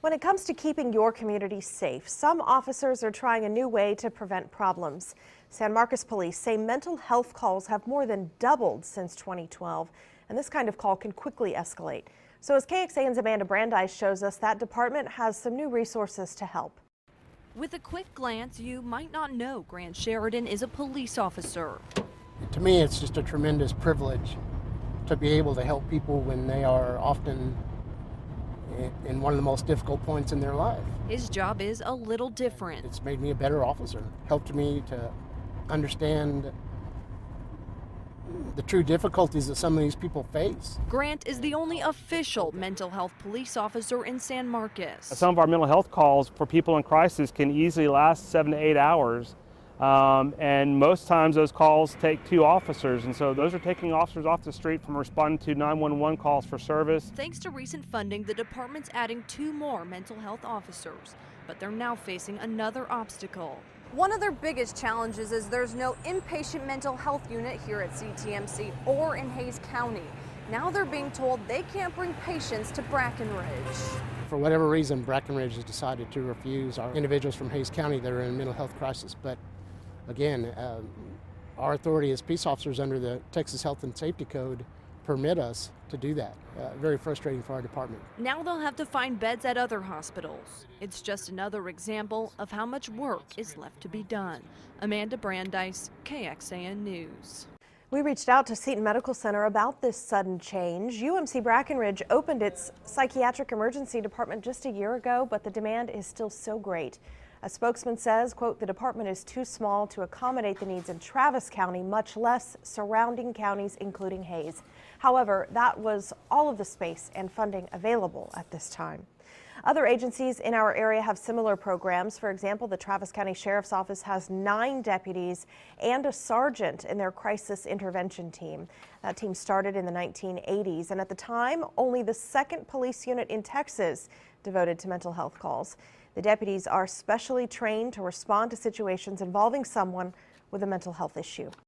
When it comes to keeping your community safe, some officers are trying a new way to prevent problems. San Marcos police say mental health calls have more than doubled since 2012, and this kind of call can quickly escalate. So as KXAN's Amanda Brandeis shows us, that department has some new resources to help. With a quick glance, you might not know Grant Sheridan is a police officer. To me, it's just a tremendous privilege to be able to help people when they are often in one of the most difficult points in their life. His job is a little different. It's made me a better officer, helped me to understand the true difficulties that some of these people face. Grant is the only official mental health police officer in San Marcos. Some of our mental health calls for people in crisis can easily last 7 to 8 hours. And most times those calls take 2 officers, and so those are taking officers off the street from responding to 911 calls for service. Thanks to recent funding, the department's adding 2 more mental health officers, but they're now facing another obstacle. One of their biggest challenges is there's no inpatient mental health unit here at CTMC or in Hays County. Now they're being told they can't bring patients to Brackenridge. For whatever reason, Brackenridge has decided to refuse our individuals from Hays County that are in a mental health crisis. But again, our authority as peace officers under the Texas Health and Safety Code permit us to do that. Very frustrating for our department. Now they'll have to find beds at other hospitals. It's just another example of how much work is left to be done. Amanda Brandeis, KXAN News. We reached out to Seton Medical Center about this sudden change. UMC Brackenridge opened its psychiatric emergency department just a year ago, but the demand is still so great. A spokesman says, quote, the department is too small to accommodate the needs in Travis County, much less surrounding counties, including Hays. However, that was all of the space and funding available at this time. Other agencies in our area have similar programs. For example, the Travis County Sheriff's Office has 9 deputies and a sergeant in their crisis intervention team. That team started in the 1980s, and at the time, only the 2nd police unit in Texas devoted to mental health calls. The deputies are specially trained to respond to situations involving someone with a mental health issue.